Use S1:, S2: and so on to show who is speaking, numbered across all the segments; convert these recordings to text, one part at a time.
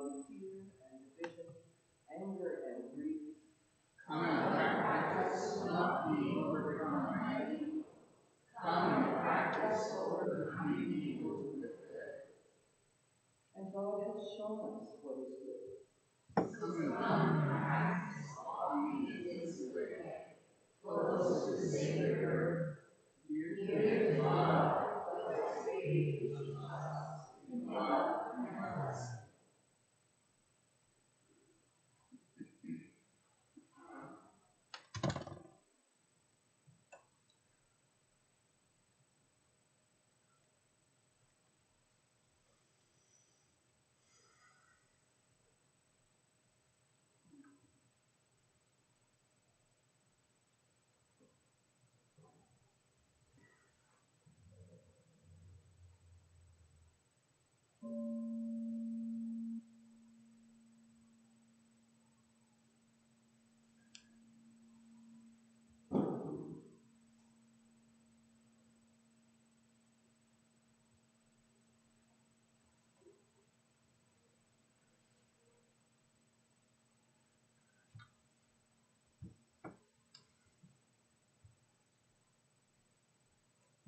S1: beyond fear and division, anger and grief.
S2: Come and practice not being overcome by evil. Come and practice overcoming evil with good.
S1: And God has shown us what is good.
S2: Come and practice walking in His way, close to the sacred earth, near to love, like faith, trust, in God and us.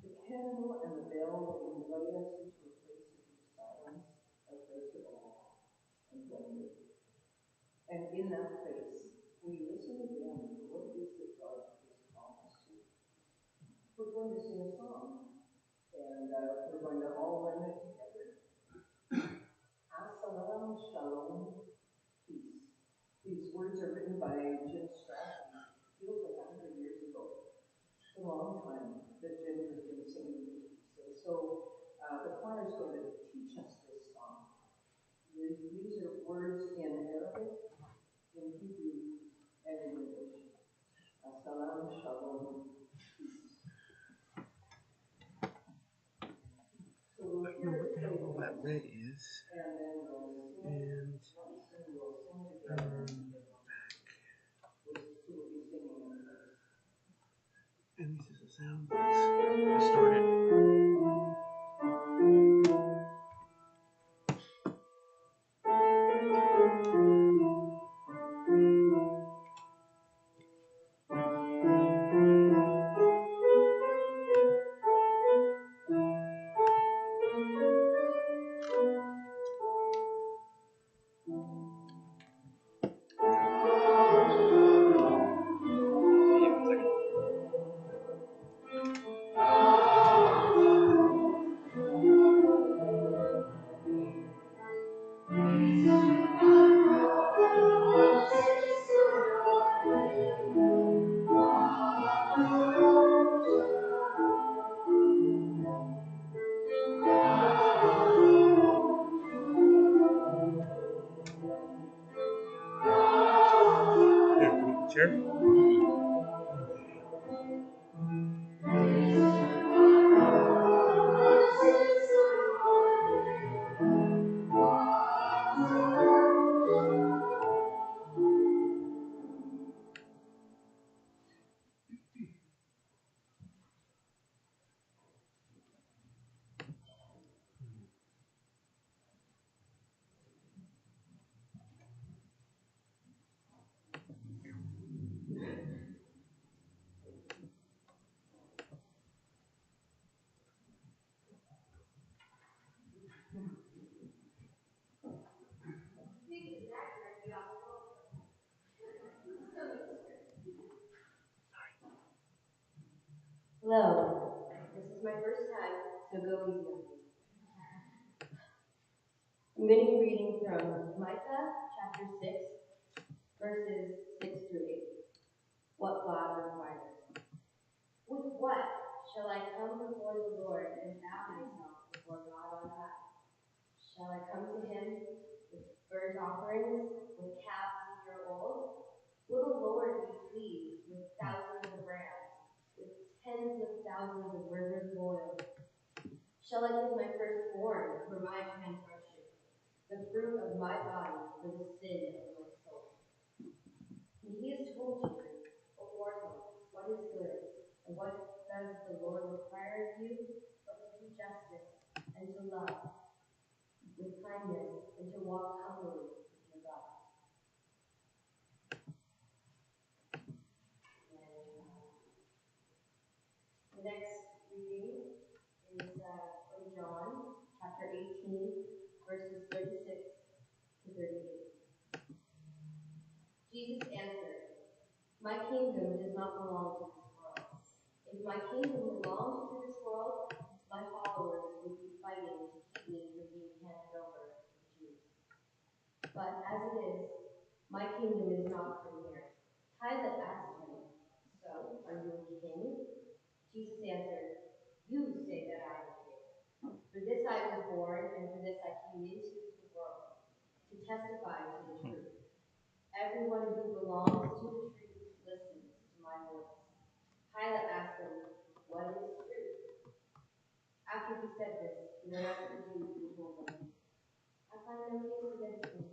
S1: The candle and the bell invite us into a place of deep silence, a place of awe and wonder. And in that place, we listen again to what it is that God is calling us to. We're going to sing a song, and we're going to all learn it together. Assalam, Shalom, peace. These words are written by Jim Stratton. Feels like 100 years ago. It's a long time that Jim has been singing these pieces. So the choir is going to teach us this song. These are words in Arabic, in Hebrew, and in English. Assalam, Shalom, peace. So we'll hear
S3: What
S1: it
S3: the hell
S1: say
S3: all that
S1: once,
S3: red is.
S1: and then we'll sing it once, and we'll sing it again. We'll be singing in place.
S3: And this is the sound that's distorted. Sure.
S4: Hello, this is my first time, so go easy on me. I'm going to be reading from Micah chapter 6, verses 6 through 8. What God requires. With what shall I come before the Lord and bow myself before God on high? Shall I come to him with burnt offerings, with calves a year old? Will the Lord be pleased with thousands of rams, with tens of thousands of rivers boiled? Shall I give my firstborn for my transgression, the fruit of my body for the sin of my soul? And he has told you, O mortal, what is good, and what does the Lord require of you, but to do justice, and to love, with kindness, and and to walk humbly with your God. The next reading is from John, chapter 18, verses 36 to 38. Jesus answered, "My kingdom does not belong to this world. If my kingdom belonged to this world, my followers would be fighting to keep me from being handed over to the Jews. But as it is, my kingdom is not from here." Pilate asked him, "So, are you a king?" Jesus answered, "You say that I am a king. For this I was born, and for this I came into the world, to testify to the truth. Everyone who belongs to the truth listens to my voice." Pilate asked him, "What is truth?" After he said this, he went out to the Jews and told them, "I find no case against you."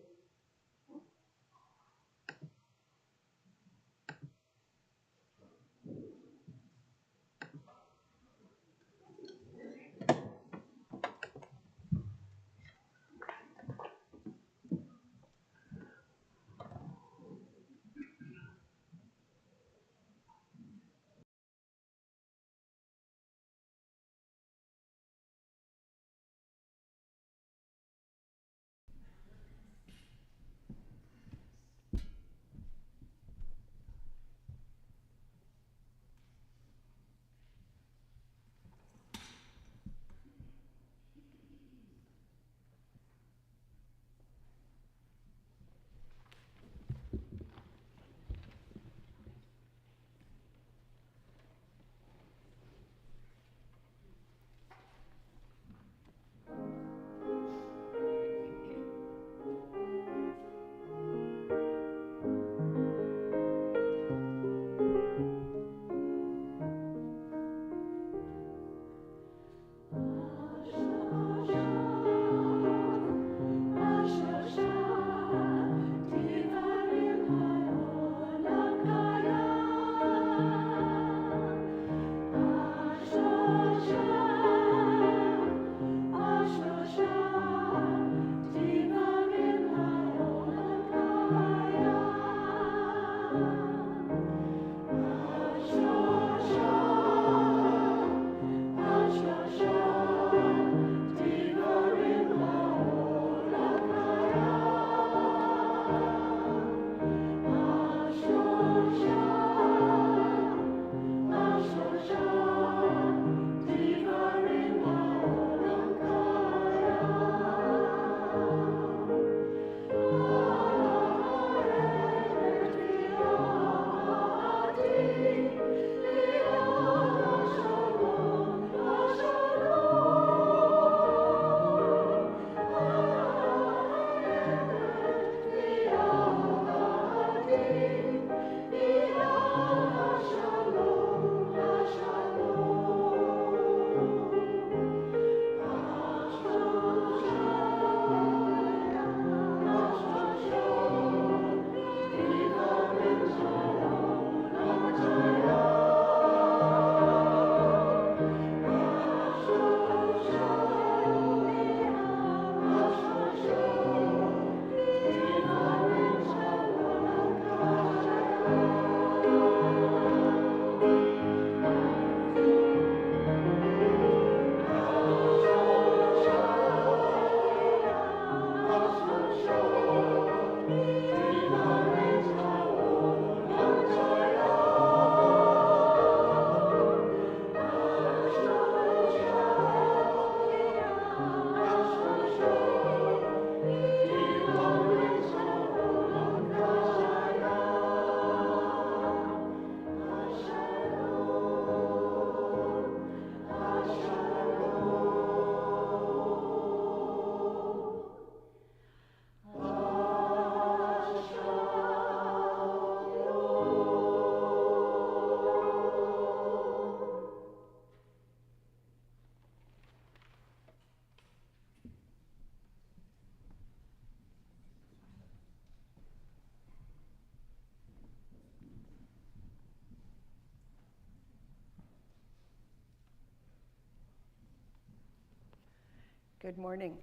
S5: Good morning.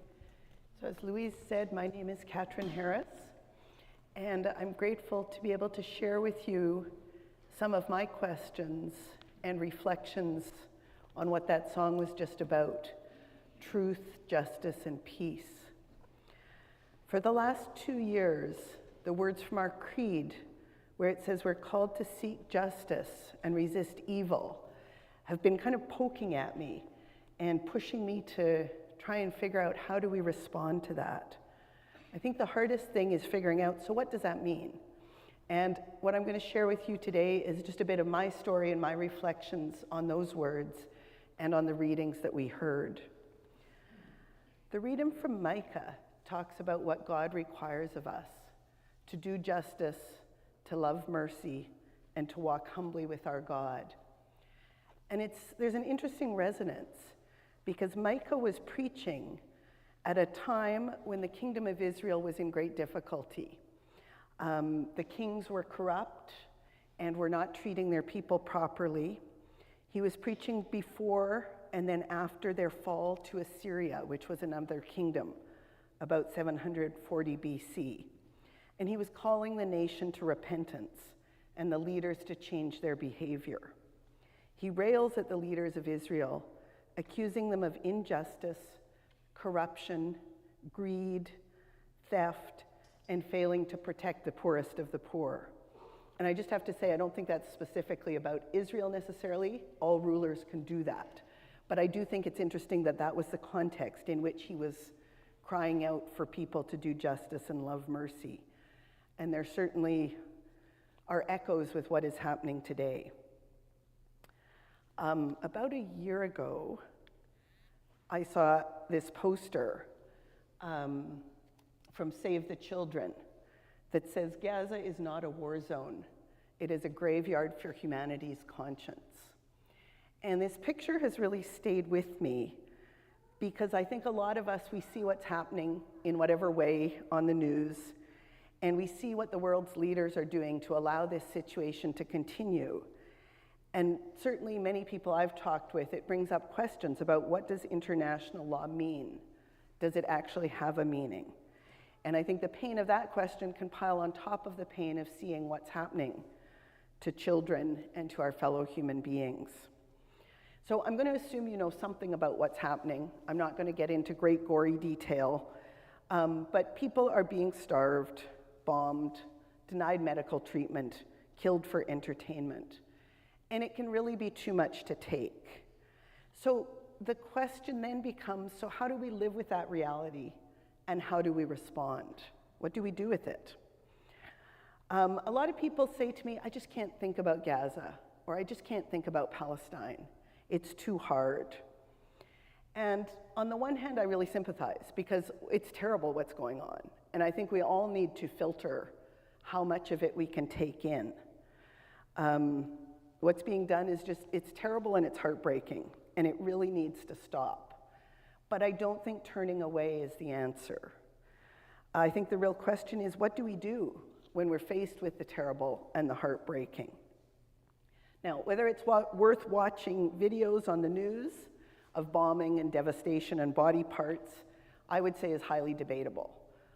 S5: So as Louise said, my name is Katryn Harris, and I'm grateful to be able to share with you some of my questions and reflections on what that song was just about: truth, justice, and peace. For the last 2 years, the words from our creed, where it says we're called to seek justice and resist evil, have been kind of poking at me and pushing me to try and figure out, how do we respond to that? I think the hardest thing is figuring out, so what does that mean? And what I'm going to share with you today is just a bit of my story and my reflections on those words and on the readings that we heard. The reading from Micah talks about what God requires of us: to do justice, to love mercy, and to walk humbly with our God. And there's an interesting resonance, because Micah was preaching at a time when the kingdom of Israel was in great difficulty. The kings were corrupt and were not treating their people properly. He was preaching before and then after their fall to Assyria, which was another kingdom, about 740 BC. And he was calling the nation to repentance and the leaders to change their behavior. He rails at the leaders of Israel, accusing them of injustice, corruption, greed, theft, and failing to protect the poorest of the poor. And I just have to say, I don't think that's specifically about Israel necessarily. All rulers can do that. But I do think it's interesting that that was the context in which he was crying out for people to do justice and love mercy. And there certainly are echoes with what is happening today. About a year ago, I saw this poster from Save the Children that says, "Gaza is not a war zone. It is a graveyard for humanity's conscience." And this picture has really stayed with me, because I think a lot of us, we see what's happening in whatever way on the news, and we see what the world's leaders are doing to allow this situation to continue. And certainly many people I've talked with, it brings up questions about, what does international law mean? Does it actually have a meaning? And I think the pain of that question can pile on top of the pain of seeing what's happening to children and to our fellow human beings. So I'm going to assume you know something about what's happening. I'm not going to get into great gory detail, but people are being starved, bombed, denied medical treatment, killed for entertainment. And it can really be too much to take. So the question then becomes, so how do we live with that reality, and how do we respond? What do we do with it? A lot of people say to me, I just can't think about Gaza, or I just can't think about Palestine. It's too hard. And on the one hand, I really sympathize, because it's terrible what's going on. And I think we all need to filter how much of it we can take in. What's being done is just, it's terrible and it's heartbreaking, and it really needs to stop. But I don't think turning away is the answer. I think the real question is, what do we do when we're faced with the terrible and the heartbreaking? Now, whether it's worth watching videos on the news of bombing and devastation and body parts, I would say is highly debatable.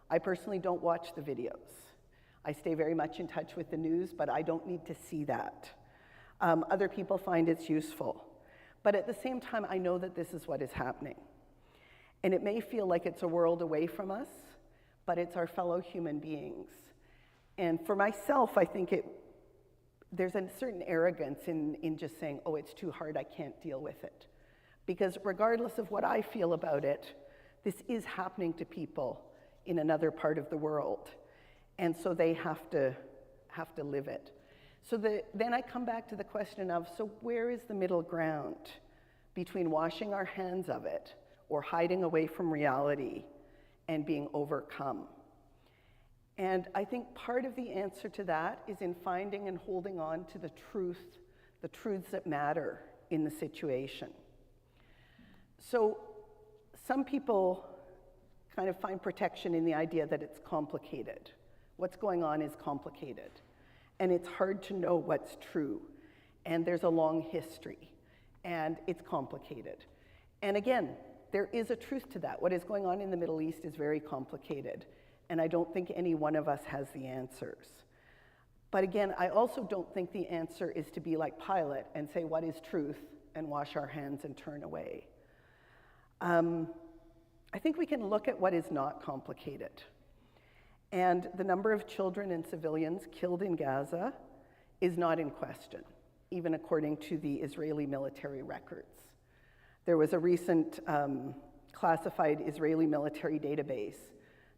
S5: I personally don't watch the videos. I stay very much in touch with the news, but I don't need to see that. Other people find it's useful. But at the same time, I know that this is what is happening. And it may feel like it's a world away from us, but it's our fellow human beings. And for myself, I think there's a certain arrogance in just saying, oh, it's too hard, I can't deal with it. Because regardless of what I feel about it, this is happening to people in another part of the world. And so they have to live it. So then I come back to the question of, so where is the middle ground between washing our hands of it, or hiding away from reality, and being overcome? And I think part of the answer to that is in finding and holding on to the truths that matter in the situation. So some people kind of find protection in the idea that it's complicated. What's going on is complicated. And it's hard to know what's true. And there's a long history. And it's complicated. And again, there is a truth to that. What is going on in the Middle East is very complicated, and I don't think any one of us has the answers. But again, I also don't think the answer is to be like Pilate and say, what is truth, and wash our hands and turn away. I think we can look at what is not complicated. And the number of children and civilians killed in Gaza is not in question, even according to the Israeli military records. There was a recent classified Israeli military database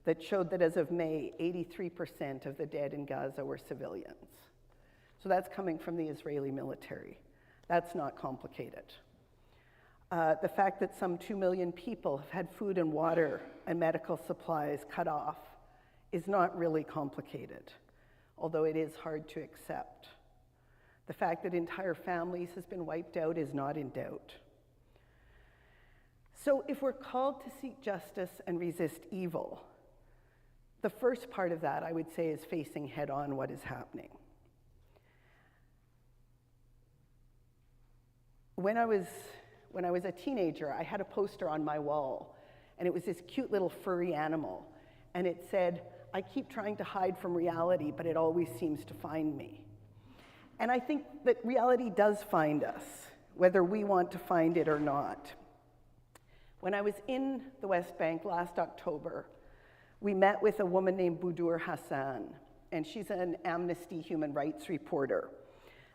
S5: that showed that as of May, 83% of the dead in Gaza were civilians. So that's coming from the Israeli military. That's not complicated. The fact that some 2 million people have had food and water and medical supplies cut off is not really complicated, although it is hard to accept. The fact that entire families has been wiped out is not in doubt. So if we're called to seek justice and resist evil, the first part of that, I would say, is facing head-on what is happening. When I was a teenager, I had a poster on my wall, and it was this cute little furry animal, and it said, "I keep trying to hide from reality, but it always seems to find me." And I think that reality does find us, whether we want to find it or not. When I was in the West Bank last October, we met with a woman named Budur Hassan, and she's an Amnesty human rights reporter,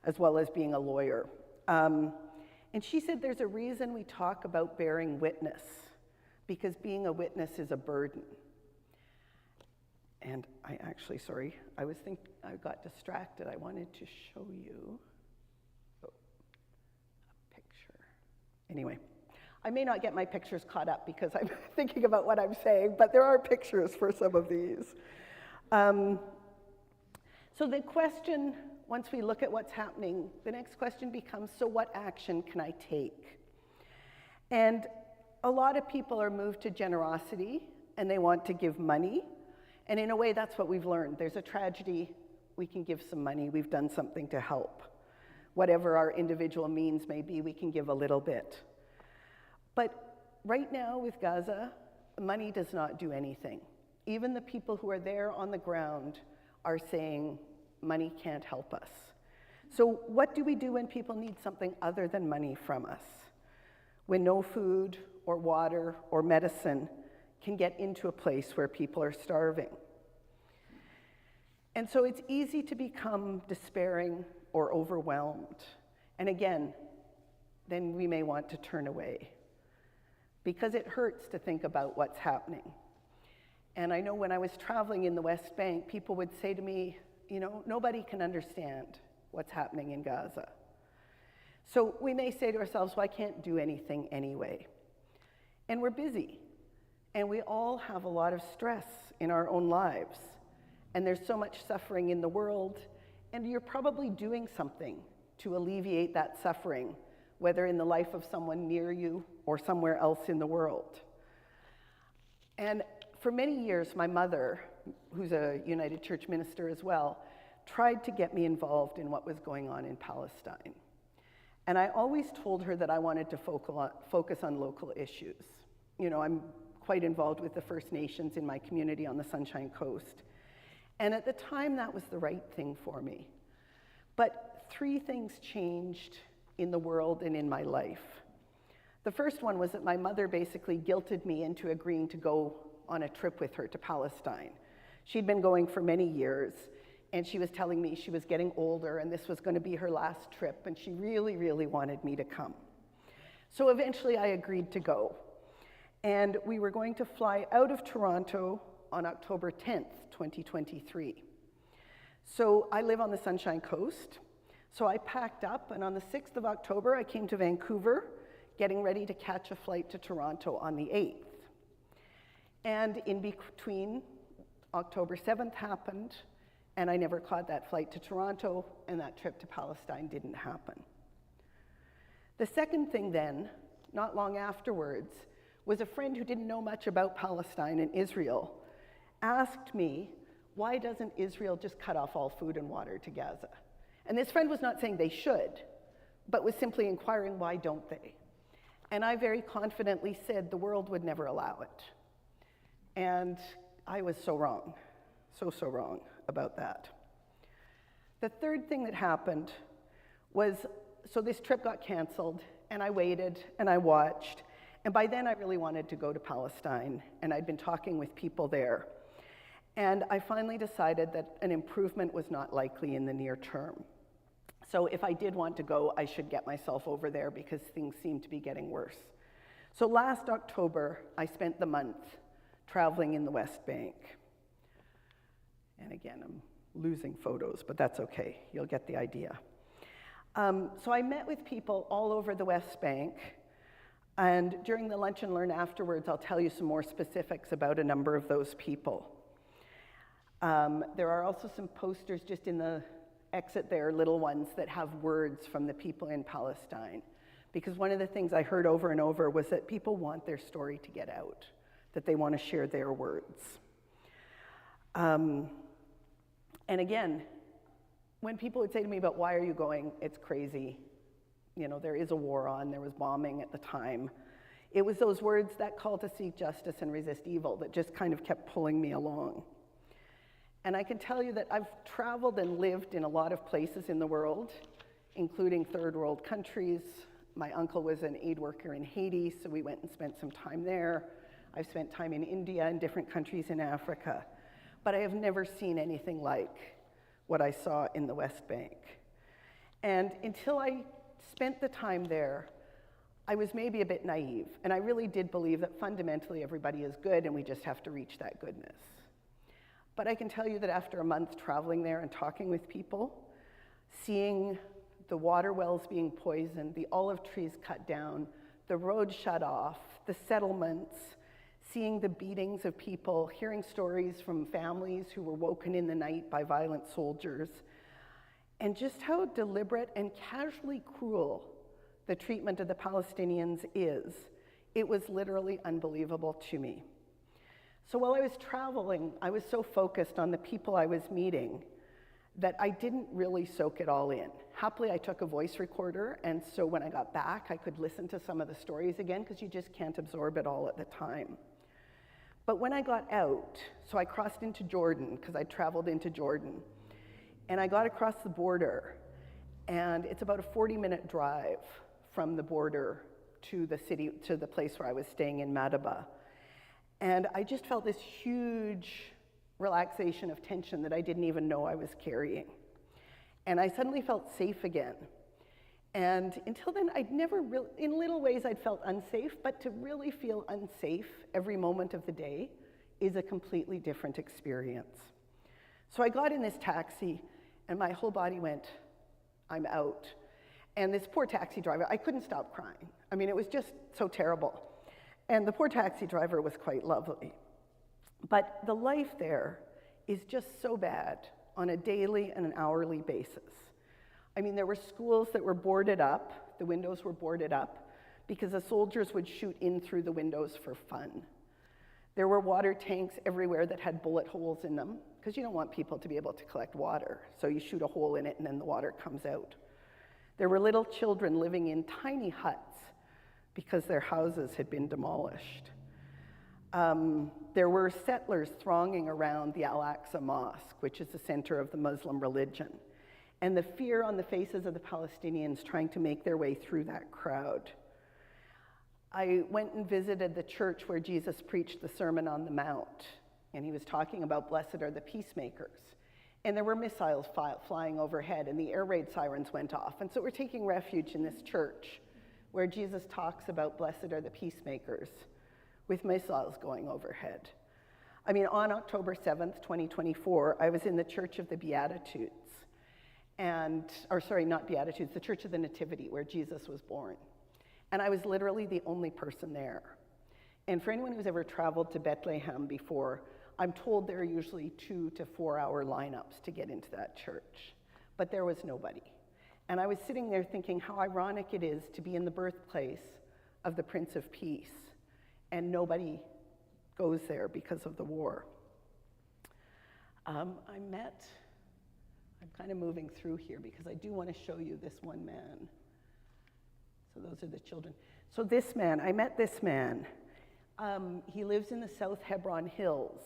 S5: as well as being a lawyer. And she said there's a reason we talk about bearing witness, because being a witness is a burden. And I got distracted. I wanted to show you a picture. Anyway, I may not get my pictures caught up because I'm thinking about what I'm saying, but there are pictures for some of these. So the question, once we look at what's happening, the next question becomes, so what action can I take? And a lot of people are moved to generosity, and they want to give money. And in a way, that's what we've learned. There's a tragedy, we can give some money, we've done something to help. Whatever our individual means may be, we can give a little bit. But right now with Gaza, money does not do anything. Even the people who are there on the ground are saying, money can't help us. So what do we do when people need something other than money from us? When no food or water or medicine can get into a place where people are starving. And so it's easy to become despairing or overwhelmed. And again, then we may want to turn away, because it hurts to think about what's happening. And I know when I was traveling in the West Bank, people would say to me, you know, nobody can understand what's happening in Gaza. So we may say to ourselves, well, I can't do anything anyway. And we're busy. And we all have a lot of stress in our own lives. And there's so much suffering in the world, and you're probably doing something to alleviate that suffering, whether in the life of someone near you or somewhere else in the world. And for many years, my mother, who's a United Church minister as well, tried to get me involved in what was going on in Palestine. And I always told her that I wanted to focus on local issues. You know, I'm quite involved with the First Nations in my community on the Sunshine Coast. And at the time, that was the right thing for me. But 3 things changed in the world and in my life. The first one was that my mother basically guilted me into agreeing to go on a trip with her to Palestine. She'd been going for many years, and she was telling me she was getting older and this was going to be her last trip, and she really, really wanted me to come. So eventually I agreed to go. And we were going to fly out of Toronto on October 10th, 2023. So I live on the Sunshine Coast. So I packed up, and on the 6th of October, I came to Vancouver, getting ready to catch a flight to Toronto on the 8th. And in between, October 7th happened, and I never caught that flight to Toronto, and that trip to Palestine didn't happen. The second thing then, not long afterwards, was a friend who didn't know much about Palestine and Israel asked me, why doesn't Israel just cut off all food and water to Gaza? And this friend was not saying they should, but was simply inquiring, why don't they? And I very confidently said the world would never allow it. And I was so wrong, so wrong about that. The third thing that happened was, so this trip got canceled, and I waited, and I watched, and by then I really wanted to go to Palestine, and I'd been talking with people there. And I finally decided that an improvement was not likely in the near term. So if I did want to go, I should get myself over there because things seemed to be getting worse. So last October, I spent the month traveling in the West Bank. And again, I'm losing photos, but that's okay. You'll get the idea. So I met with people all over the West Bank, and during the lunch and learn afterwards, I'll tell you some more specifics about a number of those people. There are also some posters just in the exit there, little ones that have words from the people in Palestine. Because one of the things I heard over and over was that people want their story to get out, that they want to share their words. And again, when people would say to me about why are you going, it's crazy. You know, there is a war on, there was bombing at the time. It was those words, that call to seek justice and resist evil, that just kind of kept pulling me along. And I can tell you that I've traveled and lived in a lot of places in the world, including third world countries. My uncle was an aid worker in Haiti, so we went and spent some time there. I've spent time in India and different countries in Africa. But I have never seen anything like what I saw in the West Bank. And until I spent the time there, I was maybe a bit naive, and I really did believe that fundamentally everybody is good and we just have to reach that goodness. But I can tell you that after a month traveling there and talking with people, seeing the water wells being poisoned, the olive trees cut down, the roads shut off, the settlements, seeing the beatings of people, hearing stories from families who were woken in the night by violent soldiers, and just how deliberate and casually cruel the treatment of the Palestinians is, it was literally unbelievable to me. So while I was traveling, I was so focused on the people I was meeting that I didn't really soak it all in. Happily, I took a voice recorder, and so when I got back, I could listen to some of the stories again, because you just can't absorb it all at the time. But when I got out, so I crossed into Jordan, because I traveled into Jordan, and I got across the border, and it's about a 40-minute drive from the border to the city, to the place where I was staying in Madaba. And I just felt this huge relaxation of tension that I didn't even know I was carrying. And I suddenly felt safe again. And until then, I'd never really, in little ways I'd felt unsafe, but to really feel unsafe every moment of the day is a completely different experience. So I got in this taxi, and my whole body went, I'm out. And this poor taxi driver, I couldn't stop crying. I mean, it was just so terrible. And the poor taxi driver was quite lovely. But the life there is just so bad on a daily and an hourly basis. I mean, there were schools that were boarded up, the windows were boarded up, because the soldiers would shoot in through the windows for fun. There were water tanks everywhere that had bullet holes in them, because you don't want people to be able to collect water, so you shoot a hole in it and then the water comes out. There were little children living in tiny huts because their houses had been demolished. There were settlers thronging around the Al-Aqsa Mosque, which is the center of the Muslim religion, and the fear on the faces of the Palestinians trying to make their way through that crowd. I went and visited the church where Jesus preached the Sermon on the Mount, and he was talking about blessed are the peacemakers. And there were missiles flying overhead, and the air raid sirens went off. And so we're taking refuge in this church where Jesus talks about blessed are the peacemakers, with missiles going overhead. I mean, on October 7th, 2024, I was in the Church of the Beatitudes, not Beatitudes, the Church of the Nativity, where Jesus was born. And I was literally the only person there. And for anyone who's ever traveled to Bethlehem before, I'm told there are usually 2 to 4 hour lineups to get into that church. But there was nobody. And I was sitting there thinking how ironic it is to be in the birthplace of the Prince of Peace, and nobody goes there because of the war. I'm kind of moving through here because I do want to show you this one man. So those are the children. So this man, I met this man. He lives in the South Hebron Hills,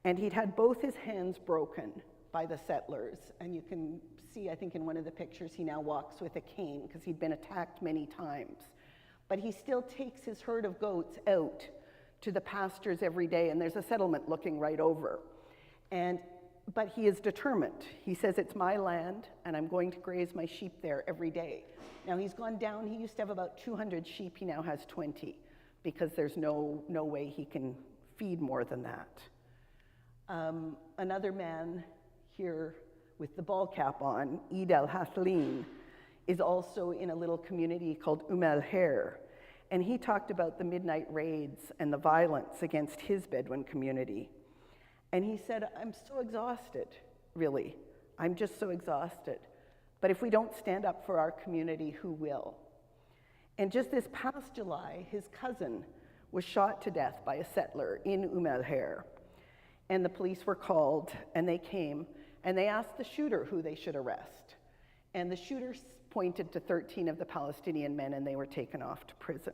S5: and he'd had both his hands broken by the settlers. And you can see, I think in one of the pictures, he now walks with a cane because he'd been attacked many times. But he still takes his herd of goats out to the pastures every day, and there's a settlement looking right over. But he is determined. He says, it's my land, and I'm going to graze my sheep there every day. Now, he's gone down. He used to have about 200 sheep. He now has 20 because there's no way he can feed more than that. Another man here with the ball cap on, Eid al-Hathlin, is also in a little community called Her, and he talked about the midnight raids and the violence against his Bedouin community. And he said, I'm so exhausted, really. I'm just so exhausted. But if we don't stand up for our community, who will? And just this past July, his cousin was shot to death by a settler in Her. And the police were called, and they came, and they asked the shooter who they should arrest. And the shooter pointed to 13 of the Palestinian men, and they were taken off to prison.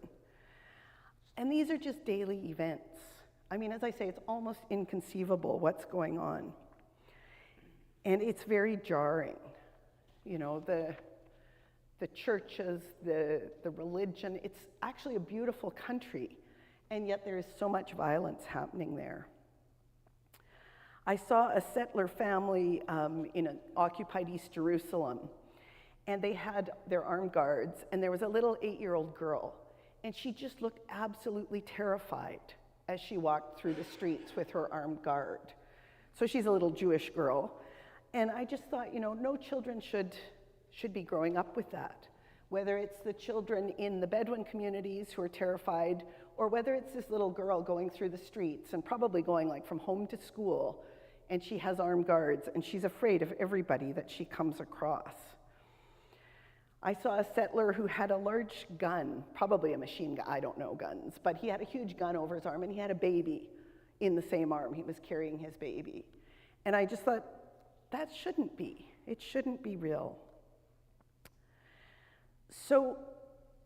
S5: And these are just daily events. I mean, as I say, it's almost inconceivable what's going on. And it's very jarring. You know, the churches, the religion, it's actually a beautiful country, and yet there is so much violence happening there. I saw a settler family in an occupied East Jerusalem, and they had their armed guards, and there was a little 8-year-old girl, and she just looked absolutely terrified as she walked through the streets with her armed guard. So she's a little Jewish girl, and I just thought, you know, no children should be growing up with that, whether it's the children in the Bedouin communities who are terrified, or whether it's this little girl going through the streets and probably going like from home to school, and she has armed guards, and she's afraid of everybody that she comes across. I saw a settler who had a large gun, probably a machine gun, I don't know guns, but he had a huge gun over his arm, and he had a baby in the same arm. He was carrying his baby. And I just thought, that shouldn't be. It shouldn't be real. So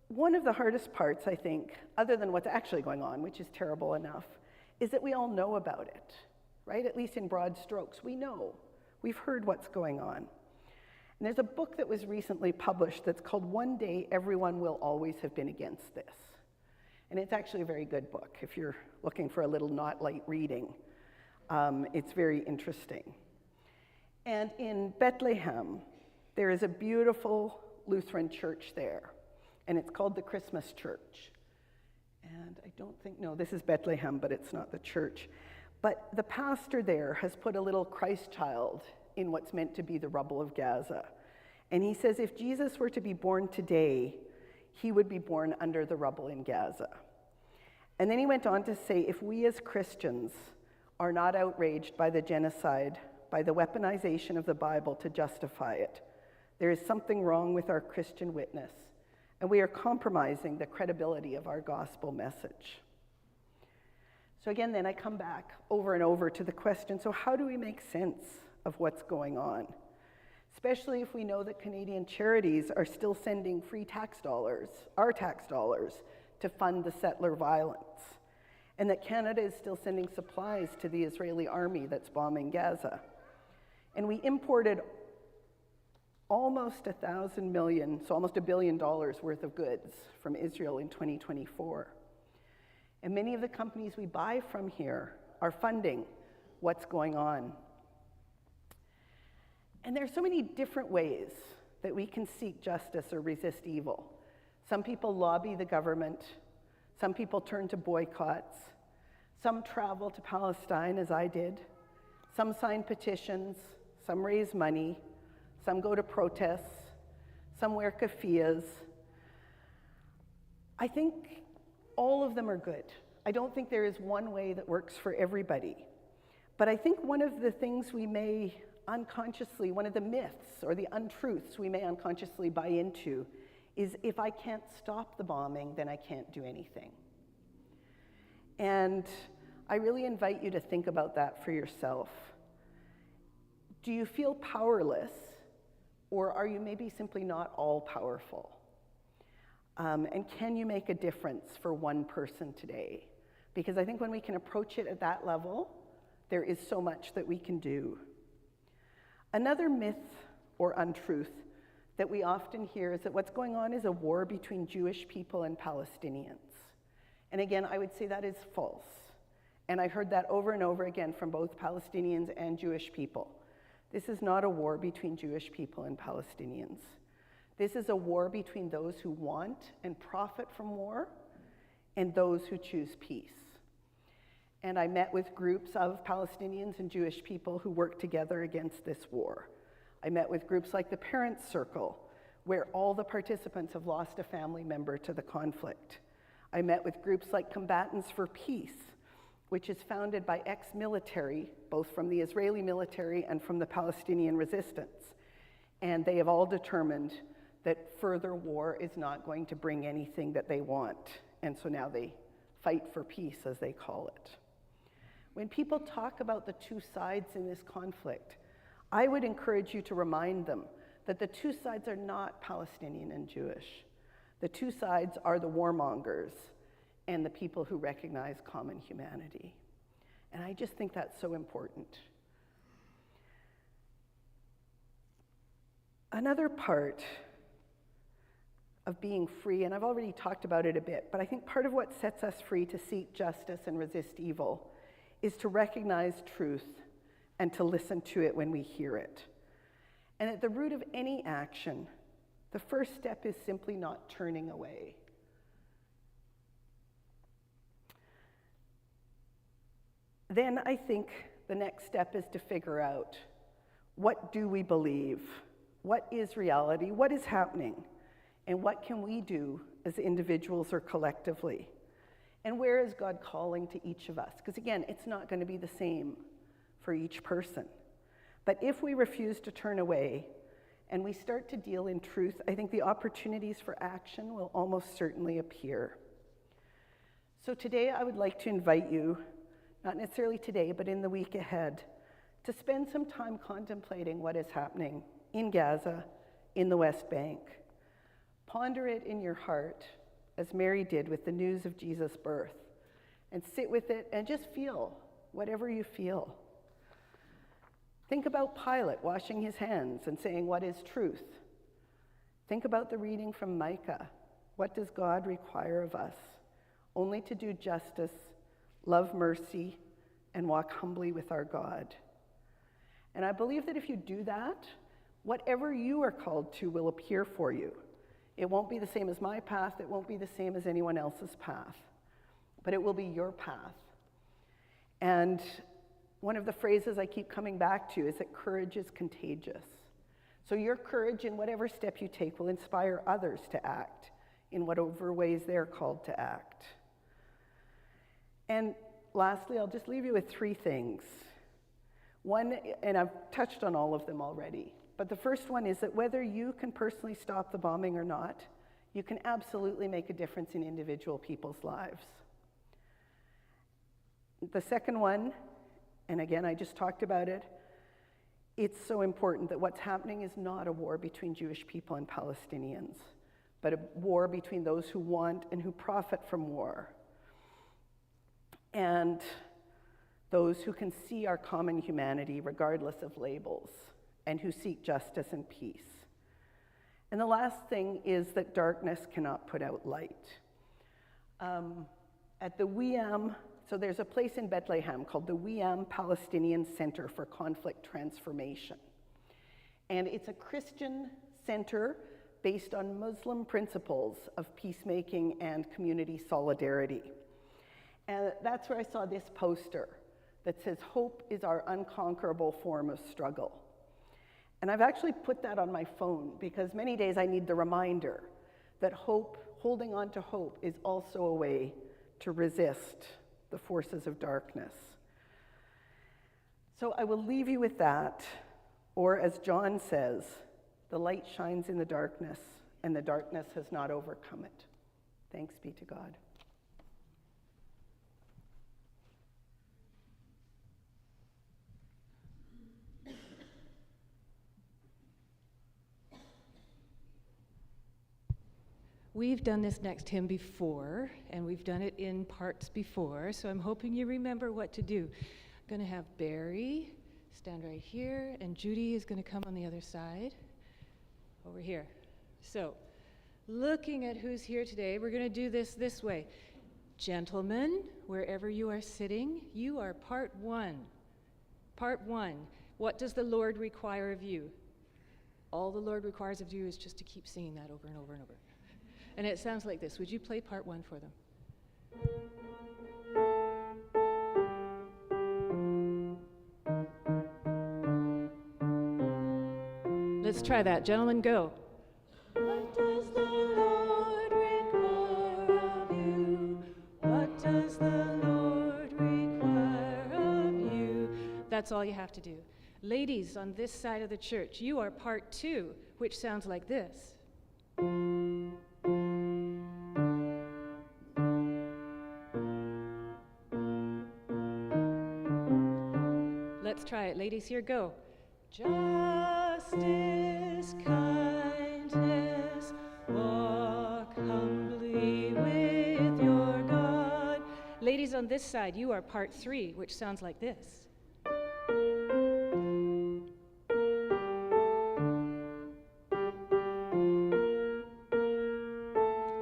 S5: one of the hardest parts, I think, other than what's actually going on, which is terrible enough, is that we all know about it, right? At least in broad strokes. We know. We've heard what's going on. And there's a book that was recently published that's called One Day Everyone Will Always Have Been Against This. And it's actually a very good book if you're looking for a little not light reading. It's very interesting. And in Bethlehem, there is a beautiful Lutheran church there, and it's called the Christmas Church. And I don't think, no, this is Bethlehem, but it's not the church. But the pastor there has put a little Christ child in what's meant to be the rubble of Gaza. And he says if Jesus were to be born today, he would be born under the rubble in Gaza. And then he went on to say, if we as Christians are not outraged by the genocide, by the weaponization of the Bible to justify it, there is something wrong with our Christian witness, and we are compromising the credibility of our gospel message. So again, then I come back over and over to the question, so how do we make sense of what's going on? Especially if we know that Canadian charities are still sending free tax dollars, our tax dollars, to fund the settler violence, and that Canada is still sending supplies to the Israeli army that's bombing Gaza. And we imported almost 1,000 million, so almost $1 billion worth of goods from Israel in 2024. And many of the companies we buy from here are funding what's going on. And there are so many different ways that we can seek justice or resist evil. Some people lobby the government. Some people turn to boycotts. Some travel to Palestine, as I did. Some sign petitions. Some raise money. Some go to protests. Some wear keffiyehs. I think all of them are good. I don't think there is one way that works for everybody. But I think one of the things we may unconsciously, one of the myths or the untruths we may unconsciously buy into is if I can't stop the bombing, then I can't do anything. And I really invite you to think about that for yourself. Do you feel powerless, or are you maybe simply not all powerful? And can you make a difference for one person today? Because I think when we can approach it at that level, there is so much that we can do. Another myth or untruth that we often hear is that what's going on is a war between Jewish people and Palestinians. And again, I would say that is false. And I've heard that over and over again from both Palestinians and Jewish people. This is not a war between Jewish people and Palestinians. This is a war between those who want and profit from war and those who choose peace. And I met with groups of Palestinians and Jewish people who work together against this war. I met with groups like the Parents Circle, where all the participants have lost a family member to the conflict. I met with groups like Combatants for Peace, which is founded by ex-military, both from the Israeli military and from the Palestinian resistance. And they have all determined that further war is not going to bring anything that they want. And so now they fight for peace, as they call it. When people talk about the two sides in this conflict, I would encourage you to remind them that the two sides are not Palestinian and Jewish. The two sides are the warmongers and the people who recognize common humanity. And I just think that's so important. Another part of being free, and I've already talked about it a bit, but I think part of what sets us free to seek justice and resist evil is to recognize truth and to listen to it when we hear it. And at the root of any action, the first step is simply not turning away. Then I think the next step is to figure out, what do we believe? What is reality? What is happening? And what can we do as individuals or collectively? And where is God calling to each of us? Because again, it's not going to be the same for each person. But if we refuse to turn away and we start to deal in truth, I think the opportunities for action will almost certainly appear. So today I would like to invite you, not necessarily today, but in the week ahead, to spend some time contemplating what is happening in Gaza, in the West Bank. Ponder it in your heart, as Mary did with the news of Jesus' birth, and sit with it and just feel whatever you feel. Think about Pilate washing his hands and saying, what is truth? Think about the reading from Micah. What does God require of us? Only to do justice, love mercy, and walk humbly with our God. And I believe that if you do that, whatever you are called to will appear for you. It won't be the same as my path. It won't be the same as anyone else's path. But it will be your path. And one of the phrases I keep coming back to is that courage is contagious. So your courage in whatever step you take will inspire others to act in whatever ways they're called to act. And lastly, I'll just leave you with three things. One, and I've touched on all of them already, but the first one is that whether you can personally stop the bombing or not, you can absolutely make a difference in individual people's lives. The second one, and again, I just talked about it, it's so important that what's happening is not a war between Jewish people and Palestinians, but a war between those who want and who profit from war, and those who can see our common humanity regardless of labels, and who seek justice and peace. And the last thing is that darkness cannot put out light. At the WIAM, so there's a place in Bethlehem called the WIAM Palestinian Center for Conflict Transformation. And it's a Christian center based on Muslim principles of peacemaking and community solidarity. And that's where I saw this poster that says, "Hope is our unconquerable form of struggle." And I've actually put that on my phone because many days I need the reminder that hope, holding on to hope, is also a way to resist the forces of darkness. So I will leave you with that, or as John says, the light shines in the darkness, and the darkness has not overcome it. Thanks be to God.
S2: We've done this next hymn before, and we've done it in parts before, so I'm hoping you remember what to do. I'm going to have Barrie stand right here, and Judy is going to come on the other side, over here. So, looking at who's here today, we're going to do this way. Gentlemen, wherever you are sitting, you are part one. Part one. What does the Lord require of you? All the Lord requires of you is just to keep singing that over and over and over. And it sounds like this. Would you play part one for them? Let's try that. Gentlemen, go. What does the Lord require of you? What does the Lord require of you? That's all you have to do. Ladies on this side of the church, you are part two, which sounds like this. Let's try it. Ladies, here, go. Justice, kindness, walk humbly with your God. Ladies on this side, you are part three, which sounds like this.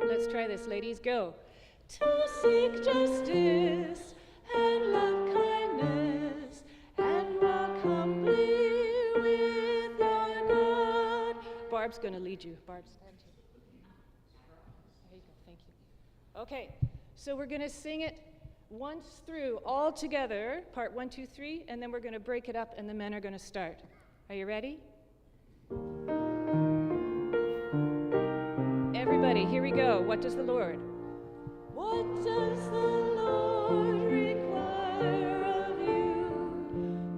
S2: Let's try this, ladies, go. To seek justice and love kindness and walk humbly with your God. Barb's going to lead you. Barb, stand here. There you go. Thank you. Okay, so we're going to sing it once through, all together, part 1, 2, 3, and then we're going to break it up and the men are going to start. Are you ready? Everybody, here we go. What does the Lord? What does the Lord require of you?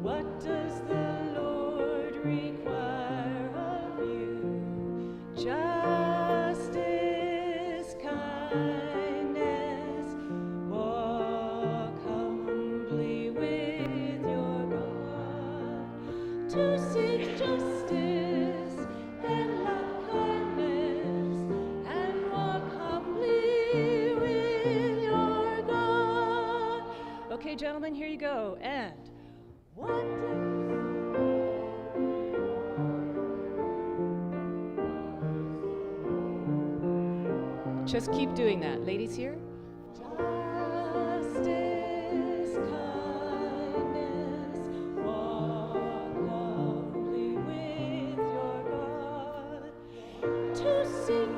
S2: What does the Lord require of you? Justice, kindness, walk humbly with your God. To seek justice and love kindness and walk humbly with your God. Okay, gentlemen, here you go. And what just keep doing that. Ladies here. Justice, kindness, walk humbly with your God. To seek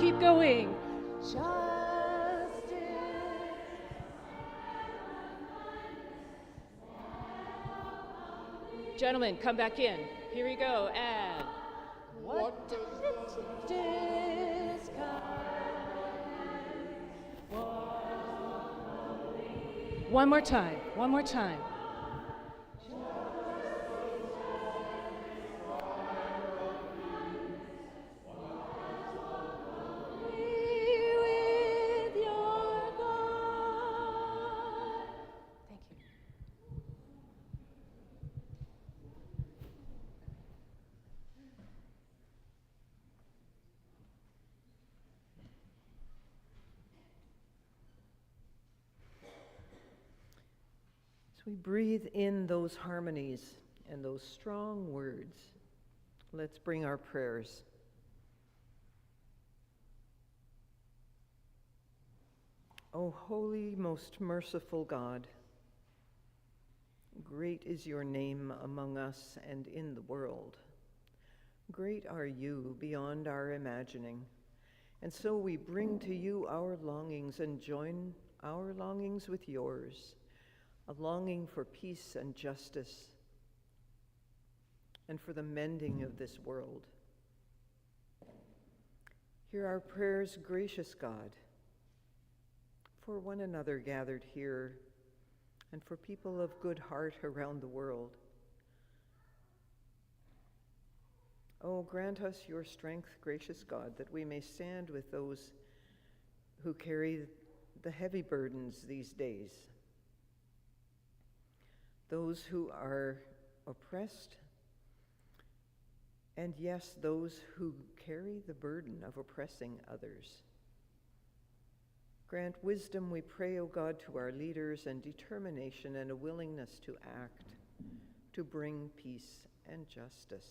S2: keep going. Gentlemen, come back in. Here we go. And what does one more time. One more time. With your God. Thank you.
S1: As we breathe in those harmonies and those strong words, let's bring our prayers. O holy, most merciful God, great is your name among us and in the world. Great are you beyond our imagining, and so we bring to you our longings and join our longings with yours.
S2: a longing for peace and justice, and for the mending of this world. Hear our prayers, gracious God, for one another gathered here, and for people of good heart around the world. Oh, grant us your strength, gracious God, that we may stand with those who carry the heavy burdens these days, those who are oppressed, and yes, those who carry the burden of oppressing others. Grant wisdom, we pray, O God, to our leaders, and determination and a willingness to act, to bring peace and justice.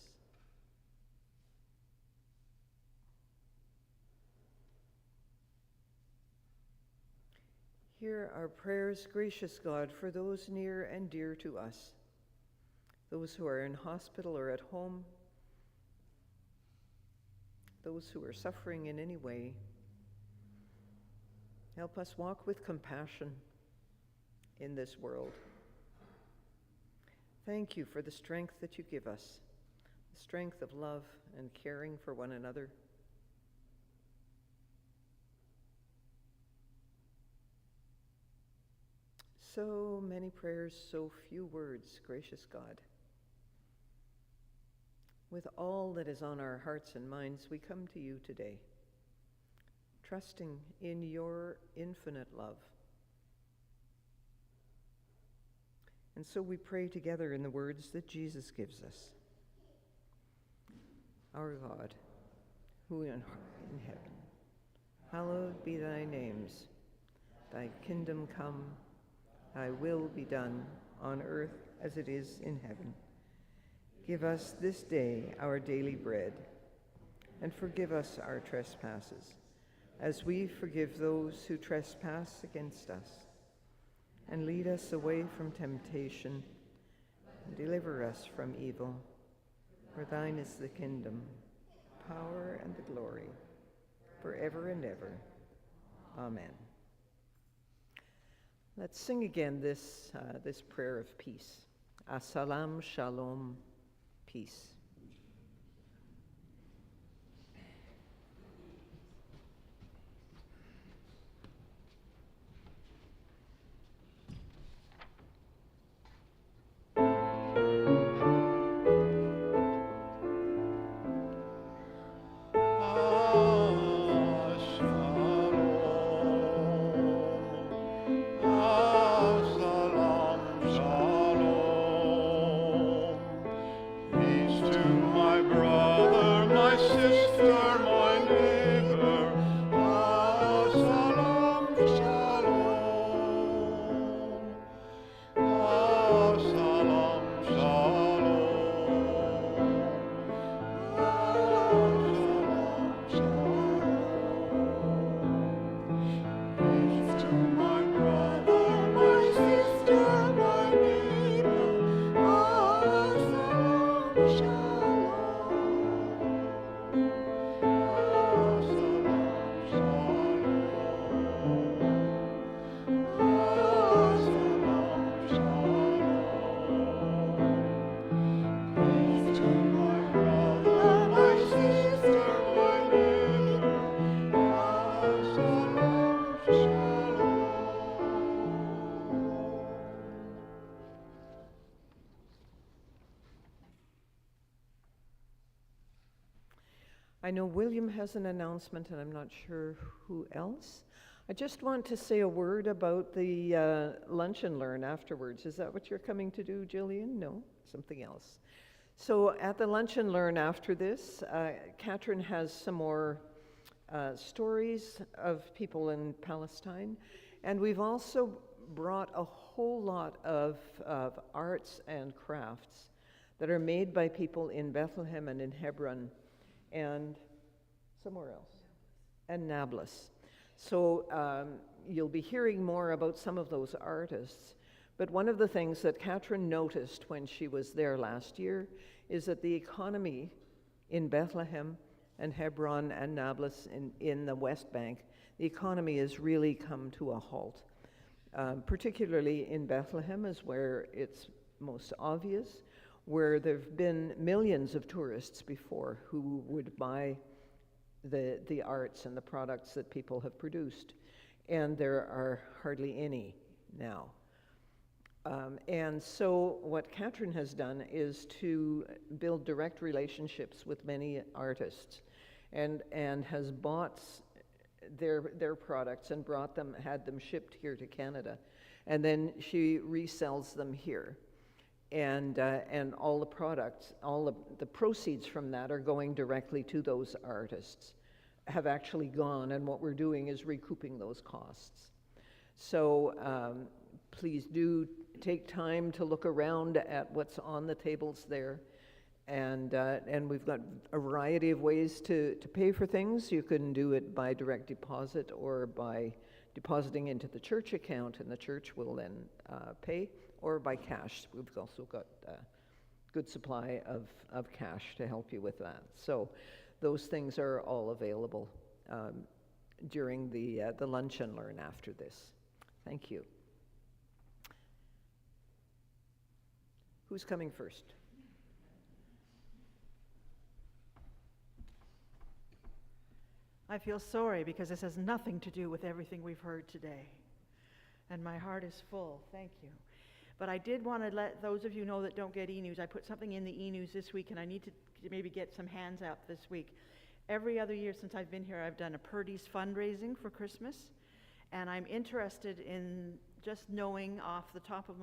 S2: Hear our prayers, gracious God, for those near and dear to us, those who are in hospital or at home, those who are suffering in any way. Help us walk with compassion in this world. Thank you for the strength that you give us, the strength of love and caring for one another. So many prayers, so few words, gracious God. With all that is on our hearts and minds, we come to you today, trusting in your infinite love. And so we pray together in the words that Jesus gives us. Our God, who in heaven, hallowed be thy names. Thy kingdom come, thy will be done on earth as it is in heaven. Give us this day our daily bread, and forgive us our trespasses, as we forgive those who trespass against us. And lead us away from temptation, and deliver us from evil. For thine is the kingdom, power, and the glory, forever and ever. Amen. Let's sing again this prayer of peace. Asalam shalom, peace. I know William has an announcement, and I'm not sure who else. I just want to say a word about the lunch and learn afterwards. Is that what you're coming to do, Jillian? No, something else. So at the lunch and learn after this, Katryn has some more stories of people in Palestine, and we've also brought a whole lot of arts and crafts that are made by people in Bethlehem and in Hebron and somewhere else, and Nablus. So you'll be hearing more about some of those artists, but one of the things that Katryn noticed when she was there last year is that the economy in Bethlehem and Hebron and Nablus in the West Bank, the economy has really come to a halt. Particularly in Bethlehem is where it's most obvious, where there have been millions of tourists before who would buy the arts and the products that people have produced, and there are hardly any now. And so what Katryn has done is to build direct relationships with many artists, and has bought their products and had them shipped here to Canada, and then she resells them here. And all the products, all the proceeds from that are going directly to those artists, have actually gone, and what we're doing is recouping those costs. So please do take time to look around at what's on the tables there. And we've got a variety of ways to pay for things. You can do it by direct deposit or by depositing into the church account, and the church will then pay, or by cash. We've also got a good supply of cash to help you with that. So those things are all available during the lunch and learn after this. Thank you. Who's coming first?
S6: I feel sorry because this has nothing to do with everything we've heard today. And my heart is full. Thank you. But I did want to let those of you know that don't get e-news. I put something in the e-news this week, and I need to maybe get some hands up this week. Every other year since I've been here, I've done a Purdy's fundraising for Christmas. And I'm interested in just knowing off the top of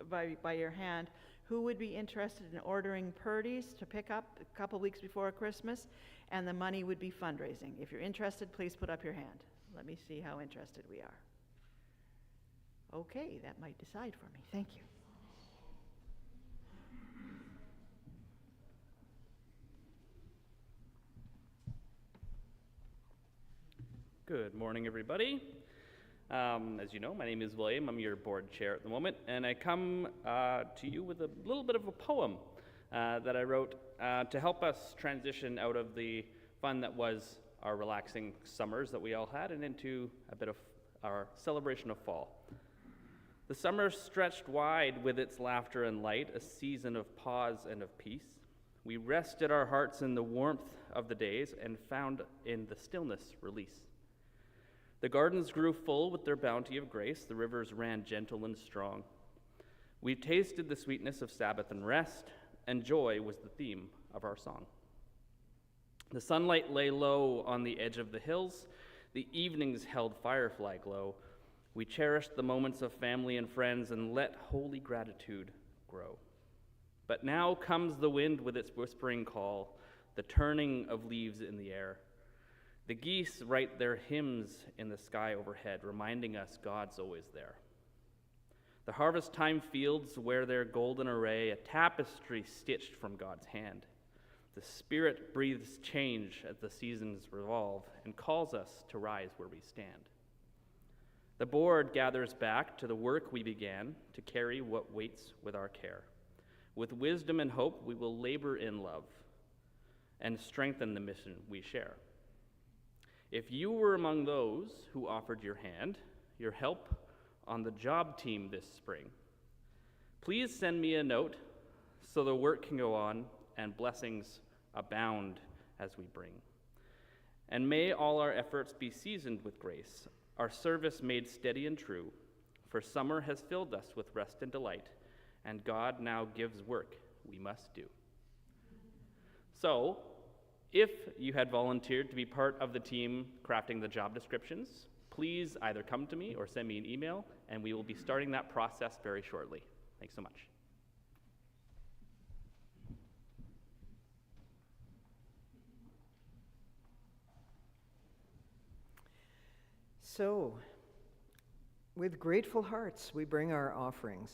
S6: by your hand, who would be interested in ordering Purdy's to pick up a couple weeks before Christmas, and the money would be fundraising. If you're interested, please put up your hand. Let me see how interested we are. Okay, that might decide for me. Thank you.
S7: Good morning, everybody. As you know, my name is William. I'm your board chair at the moment, and I come to you with a little bit of a poem that I wrote to help us transition out of the fun that was our relaxing summers that we all had and into a bit of our celebration of fall. The summer stretched wide with its laughter and light, a season of pause and of peace. We rested our hearts in the warmth of the days and found in the stillness release. The gardens grew full with their bounty of grace, the rivers ran gentle and strong. We tasted the sweetness of Sabbath and rest, and joy was the theme of our song. The sunlight lay low on the edge of the hills, the evenings held firefly glow. We cherished the moments of family and friends and let holy gratitude grow. But now comes the wind with its whispering call, the turning of leaves in the air. The geese write their hymns in the sky overhead, reminding us God's always there. The harvest time fields wear their golden array, a tapestry stitched from God's hand. The Spirit breathes change as the seasons revolve and calls us to rise where we stand. The board gathers back to the work we began to carry what waits with our care. With wisdom and hope, we will labor in love and strengthen the mission we share. If you were among those who offered your hand, your help on the job team this spring, please send me a note so the work can go on and blessings abound as we bring. And may all our efforts be seasoned with grace, our service made steady and true, for summer has filled us with rest and delight, and God now gives work we must do. So, if you had volunteered to be part of the team crafting the job descriptions, please either come to me or send me an email, and we will be starting that process very shortly. Thanks so much.
S2: So, with grateful hearts, we bring our offerings.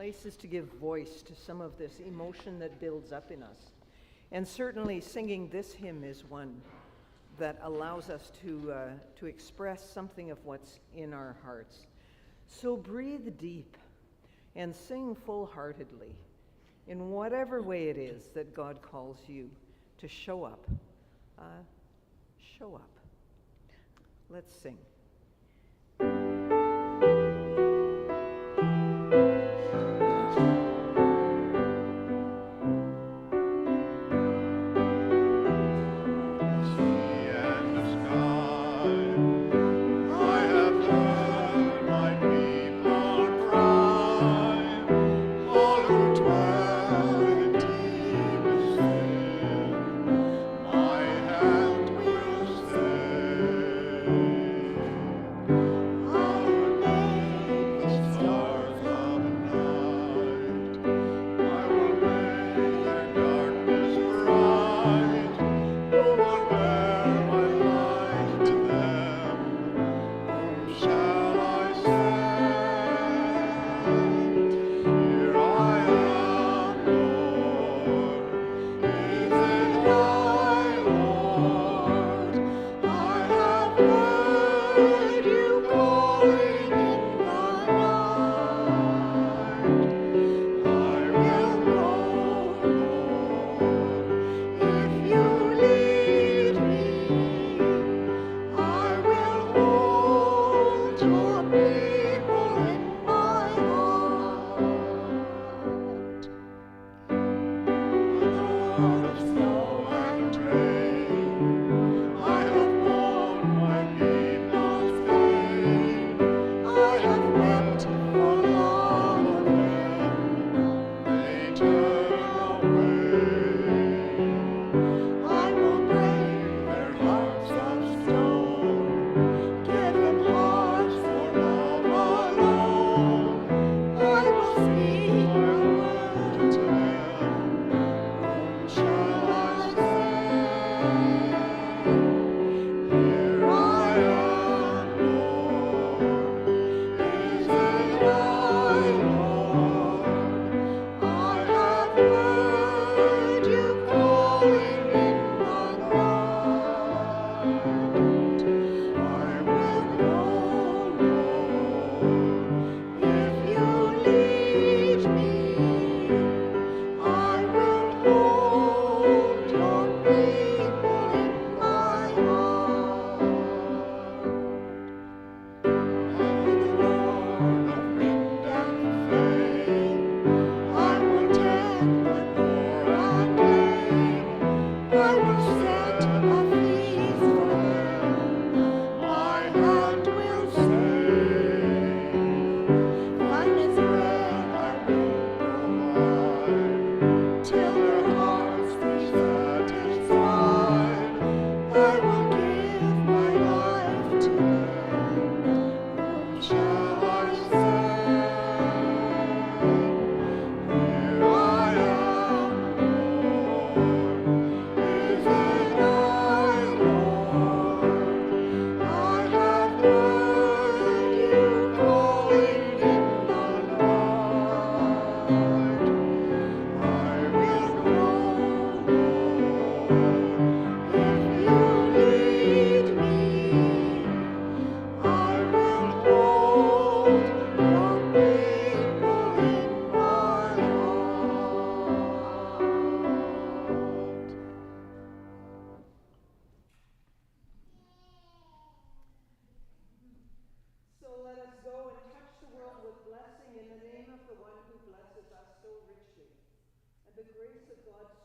S8: place is to give voice to some of this emotion that builds up in us. And certainly singing this hymn is one that allows us to express something of what's in our hearts. So breathe deep and sing full-heartedly in whatever way it is that God calls you to show up. Show up. Let's sing.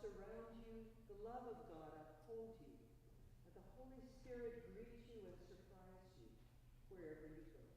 S8: Surround you, the love of God uphold you, and the Holy Spirit greet you and surprise you wherever you go.